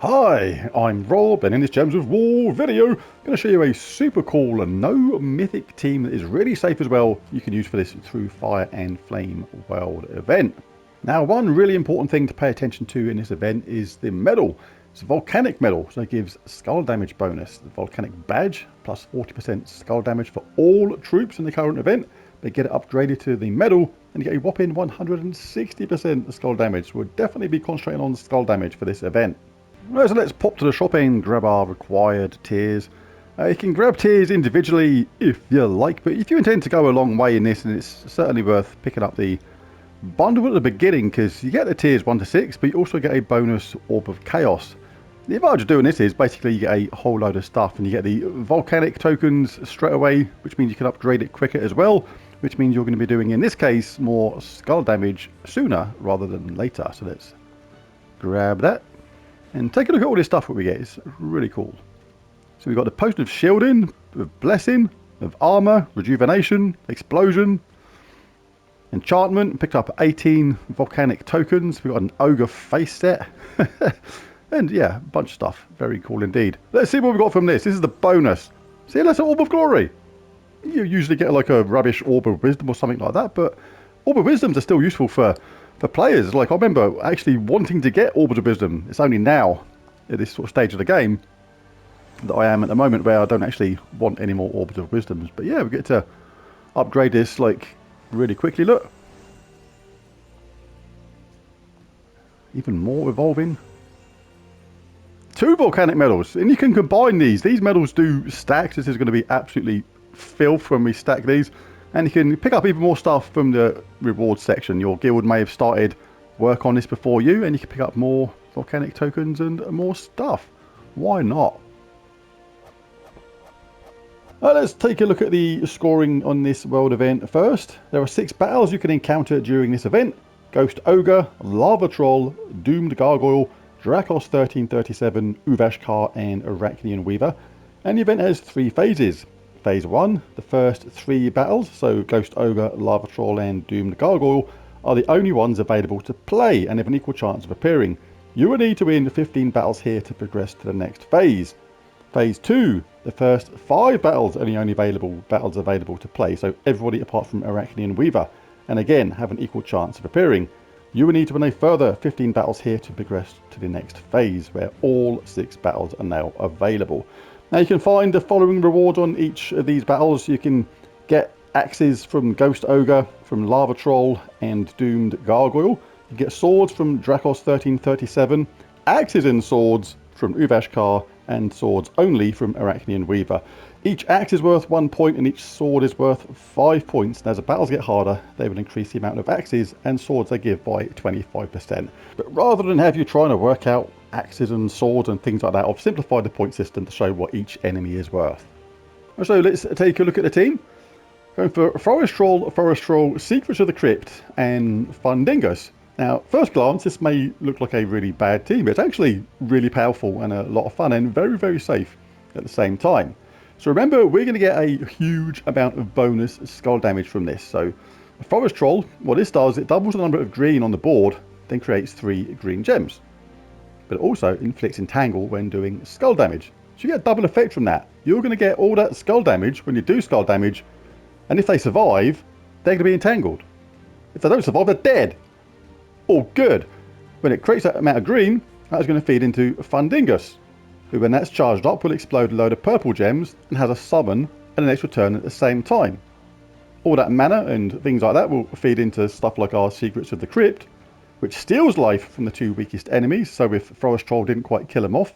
Hi, I'm Rob, and in this Gems of War video, I'm going to show you a super cool no mythic team that is really safe as well. You can use for this Through Fire and Flame World event. Now, one really important thing to pay attention to in this event is the medal. It's a volcanic medal, so it gives skull damage bonus. The volcanic badge plus 40% skull damage for all troops in the current event. They get it upgraded to the medal and you get a whopping 160% skull damage. We'll definitely be concentrating on skull damage for this event. Right, so let's pop to the shop and grab our required tiers. You can grab tiers individually if you like, but if you intend to go a long way in this, then it's certainly worth picking up the bundle at the beginning, because you get the tiers 1 to 6, but you also get a bonus Orb of Chaos. The advantage of doing this is basically you get a whole load of stuff, and you get the volcanic tokens straight away, which means you can upgrade it quicker as well, which means you're going to be doing, in this case, more skull damage sooner rather than later. So let's grab that. And take a look at all this stuff that we get. It's really cool. So we've got the Potion of Shielding, of Blessing, of Armor, Rejuvenation, Explosion, Enchantment. Picked up 18 Volcanic tokens. We've got an Ogre face set. And yeah, a bunch of stuff. Very cool indeed. Let's see what we've got from this. This is the bonus. See, that's an Orb of Glory. You usually get like a rubbish Orb of Wisdom or something like that, but Orb of Wisdoms are still useful for players. Like, I remember actually wanting to get Orbs of Wisdom. It's only now, at this sort of stage of the game, that I am at the moment where I don't actually want any more Orbs of Wisdoms. But yeah, we get to upgrade this, like, really quickly. Look. Even more evolving. 2 volcanic medals. And you can combine these. These medals do stacks. This is going to be absolutely filth when we stack these. And you can pick up even more stuff from the rewards section. Your guild may have started work on this before you, and you can pick up more volcanic tokens and more stuff. Why not? Let's take a look at the scoring on this world event first. There are 6 battles you can encounter during this event. Ghost Ogre, Lava Troll, Doomed Gargoyle, Drakos 1337, Uvashkar and Arachnian Weaver. And the event has 3 phases. Phase 1, the first 3 battles, so Ghost Ogre, Lava Troll and Doomed Gargoyle, are the only ones available to play and have an equal chance of appearing. You will need to win 15 battles here to progress to the next phase. Phase 2, the first 5 battles are the only battles available to play, so everybody apart from Arachnian Weaver, and again have an equal chance of appearing. You will need to win a further 15 battles here to progress to the next phase, where all 6 battles are now available. Now you can find the following rewards on each of these battles. You can get axes from Ghost Ogre, from Lava Troll and Doomed Gargoyle. You get swords from Drakos 1337, axes and swords from Uvashkar, and swords only from Arachnian Weaver. Each axe is worth 1 point and each sword is worth 5 points. And as the battles get harder, they will increase the amount of axes and swords they give by 25%. But rather than have you trying to work out axes and swords and things like that, I've simplified the point system to show what each enemy is worth. So let's take a look at the team. Going for Forest Troll, Secrets of the Crypt, and Fundingus. Now, first glance, this may look like a really bad team, but it's actually really powerful and a lot of fun and very, very safe at the same time. So remember, we're going to get a huge amount of bonus skull damage from this. So Forest Troll, what this does, it doubles the number of green on the board, then creates 3 green gems. But it also inflicts entangle when doing skull damage. So you get a double effect from that. You're going to get all that skull damage when you do skull damage, and if they survive, they're going to be entangled. If they don't survive, they're dead. All good. When it creates that amount of green, that's going to feed into Fundingus, who when that's charged up will explode a load of purple gems and has a summon and an extra turn at the same time. All that mana and things like that will feed into stuff like our Secrets of the Crypt, which steals life from the 2 weakest enemies. So if Forest Troll didn't quite kill them off,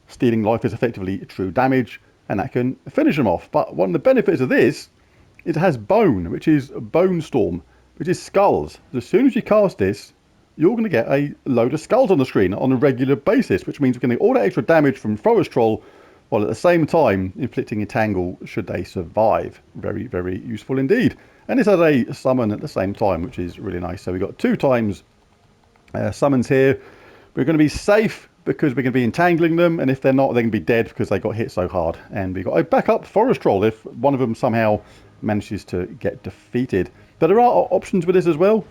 stealing life is effectively true damage, and that can finish them off. But one of the benefits of this is it has Bone, which is Bone Storm, which is skulls. So as soon as you cast this, you're going to get a load of skulls on the screen on a regular basis, which means we're going to get all that extra damage from Forest Troll, while at the same time inflicting entangle should they survive. Very, very useful indeed. And this has a summon at the same time, which is really nice. So we've got 2 times summons here. We're going to be safe because we're going to be entangling them, and if they're not, they're going to be dead because they got hit so hard. And we've got a backup Forest Troll if one of them somehow manages to get defeated. But there are options with this as well.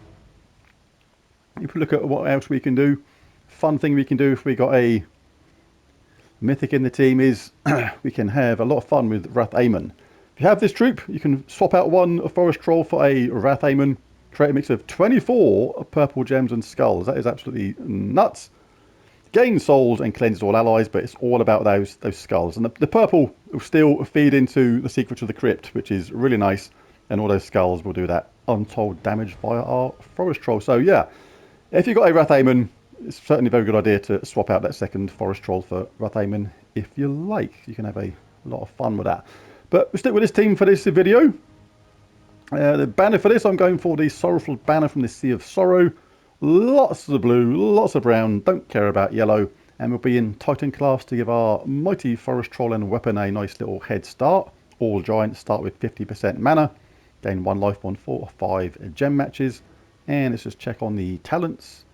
If we look at what else we can do, fun thing we can do if we got a Mythic in the team is we can have a lot of fun with Wrath Amon. If you have this troop, you can swap out one Forest Troll for a Wrath Amon, create a mix of 24 purple gems and skulls. That is absolutely nuts. Gain souls and cleanses all allies, but it's all about those skulls. And the purple will still feed into the Secret of the Crypt, which is really nice. And all those skulls will do that untold damage via our Forest Troll. So yeah, if you've got a Wrath Amon, it's certainly a very good idea to swap out that second Forest Troll for Wrath Amon if you like. You can have a lot of fun with that. But we'll stick with this team for this video. The banner for this, I'm going for the Sorrowful Banner from the Sea of Sorrow. Lots of blue, lots of brown, don't care about yellow. And we'll be in Titan class to give our mighty Forest Troll and weapon a nice little head start. All giants start with 50% mana. Gain 1 life, 1 4 or 5 gem matches. And let's just check on the talents.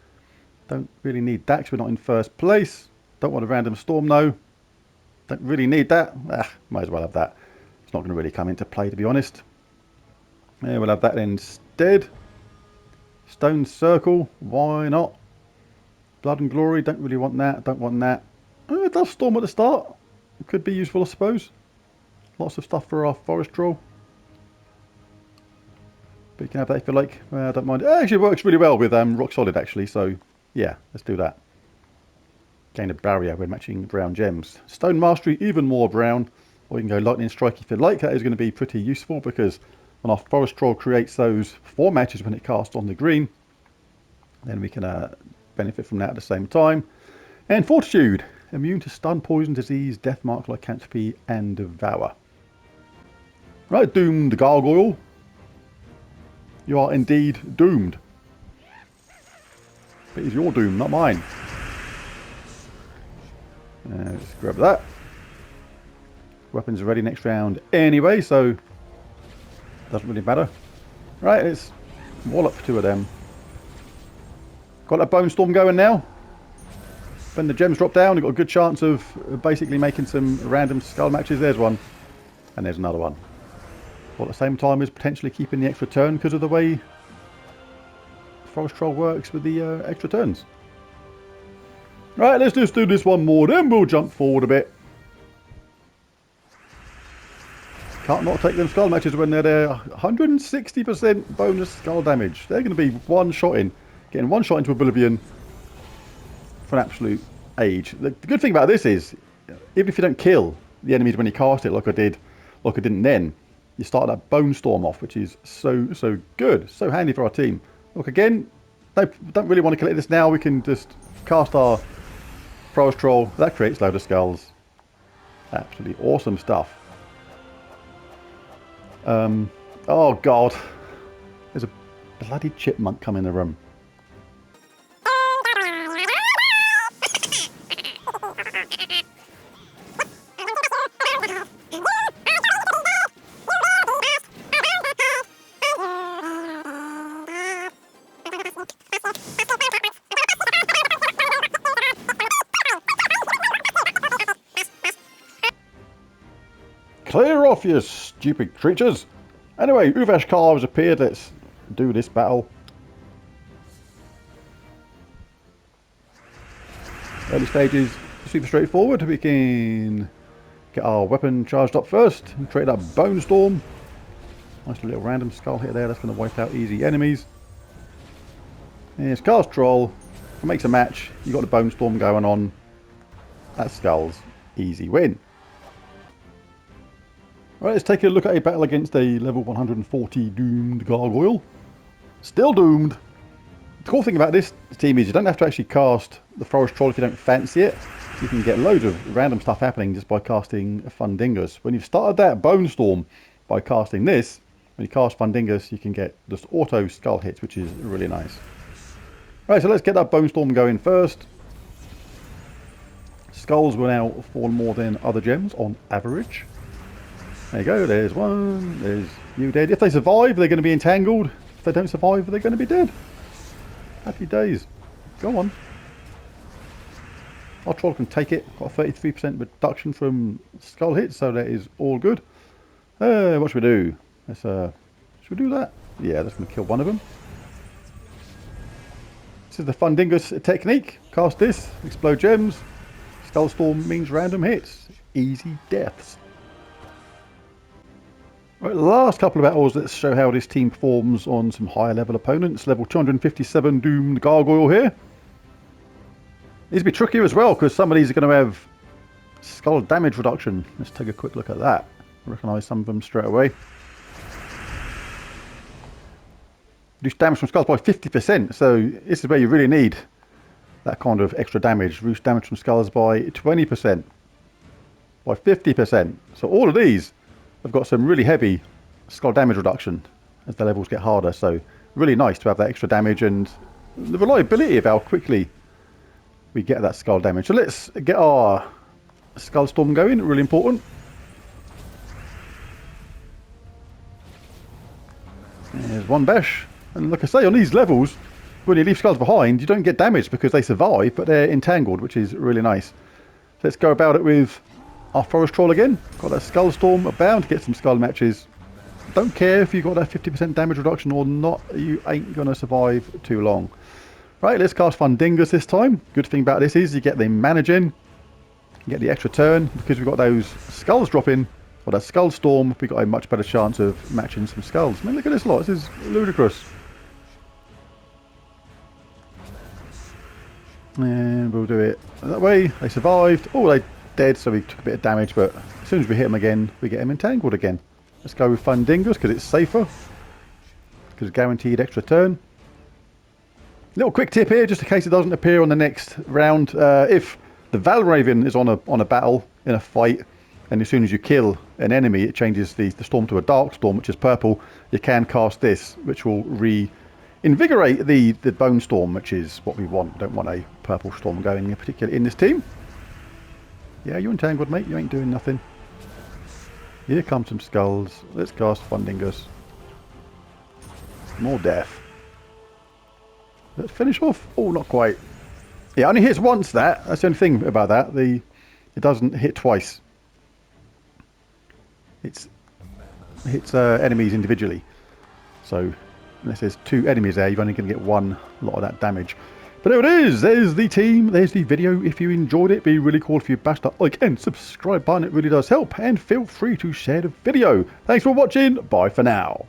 Don't really need that because we're not in first place. Don't want a random storm though. Don't really need that. Might as well have that. It's not going to really come into play, to be honest. Yeah, we'll have that instead. Stone Circle, why not? Blood and Glory, don't really want that. Don't want that. It does Storm at the start. It could be useful, I suppose. Lots of stuff for our Forest Troll. But you can have that if you like. I don't mind. It actually works really well with Rock Solid, actually. So, yeah, let's do that. Gain a barrier when matching brown gems. Stone Mastery, even more brown. Or you can go Lightning Strike if you like. That is going to be pretty useful because when our Forest Troll creates those 4 matches when it casts on the green, then we can benefit from that at the same time. And Fortitude, immune to stun, poison, disease, death mark, lycanthropy, and devour. Right, Doomed Gargoyle. You are indeed doomed. But it's your doom, not mine. Let's grab that. Weapons are ready next round anyway, so doesn't really matter. Right, let's wallop 2 of them. Got that Bone Storm going now. When the gems drop down, you've got a good chance of basically making some random skull matches. There's one. And there's another one. But at the same time as potentially keeping the extra turn because of the way Forest Troll works with the extra turns. Right, let's just do this one more, then we'll jump forward a bit. Can't not take them skull matches when they're there. 160% bonus skull damage. They're going to be one-shotting. Getting one shot into Oblivion for an absolute age. The good thing about this is, even if you don't kill the enemies when you cast it like I didn't then, you start that Bone Storm off, which is so good. So handy for our team. Look, again, don't really want to collect this now. We can just cast our Forest Troll. That creates a load of skulls. Absolutely awesome stuff. Oh god, there's a bloody chipmunk come in the room. Clear off, you stupid creatures! Anyway, Uvashkar has appeared. Let's do this battle. Early stages, super straightforward. We can get our weapon charged up first and create that Bone Storm. Nice little random skull hit there. That's going to wipe out easy enemies. Here's Cast Troll. If it makes a match, you've got the Bone Storm going on. That's skulls. Easy win. Right, let's take a look at a battle against a level 140 Doomed Gargoyle. Still doomed. The cool thing about this team is you don't have to actually cast the Forest Troll if you don't fancy it. You can get loads of random stuff happening just by casting Fundingus. When you've started that Bone Storm by casting this, when you cast Fundingus, you can get just auto skull hits, which is really nice. Right, so let's get that Bone Storm going first. Skulls will now fall more than other gems on average. There you go, there's one, there's you dead. If they survive, they're going to be entangled. If they don't survive, they're going to be dead. Happy days. Go on. Our troll can take it. Got a 33% reduction from skull hits, so that is all good. What should we do? Let's, should we do that? Yeah, that's going to kill one of them. This is the Fundingus technique. Cast this, explode gems. Skullstorm means random hits. Easy deaths. Right, last couple of battles, let's show how this team performs on some higher level opponents. Level 257 Doomed Gargoyle here. These will be trickier as well, because some of these are going to have skull damage reduction. Let's take a quick look at that. Recognise some of them straight away. Reduce damage from skulls by 50%, so this is where you really need that kind of extra damage. Reduce damage from skulls by 20%, by 50%. So all of these have got some really heavy skull damage reduction as the levels get harder, so really nice to have that extra damage and the reliability of how quickly we get that skull damage. So let's get our Skullstorm going, really important. There's one bash. And like I say, on these levels, when you leave skulls behind, you don't get damaged because they survive, but they're entangled, which is really nice. So let's go about it with our Forest Troll again. Got that Skullstorm, bound to get some skull matches. Don't care if you got that 50% damage reduction or not, you ain't going to survive too long. Right, let's cast Fundingus this time. Good thing about this is you get the mana gen, you get the extra turn, because we've got those skulls dropping, or that Skullstorm, we've got a much better chance of matching some skulls. I mean, look at this lot, this is ludicrous. And we'll do it that way. They survived. Oh, they dead, so we took a bit of damage, but as soon as we hit them again, we get them entangled again. Let's go with Fundingus, because it's safer, because guaranteed extra turn. Little quick tip here, just in case it doesn't appear on the next round. If the Valraven is on a battle, in a fight, and as soon as you kill an enemy, it changes the storm to a dark storm, which is purple. You can cast this, which will reinvigorate the bone storm, which is what we want. Don't want a purple storm going in particular in this team. Yeah, you're entangled, mate. You ain't doing nothing. Here come some skulls. Let's cast Fundingus. More death. Let's finish off. Oh, not quite. Yeah, only hits once. That's the only thing about that. It doesn't hit twice. It hits enemies individually. So unless there's two enemies there, you're only going to get one lot of that damage. But there it is. There's the team. There's the video. If you enjoyed it, it'd be really cool if you bash that like and subscribe button. It really does help. And feel free to share the video. Thanks for watching. Bye for now.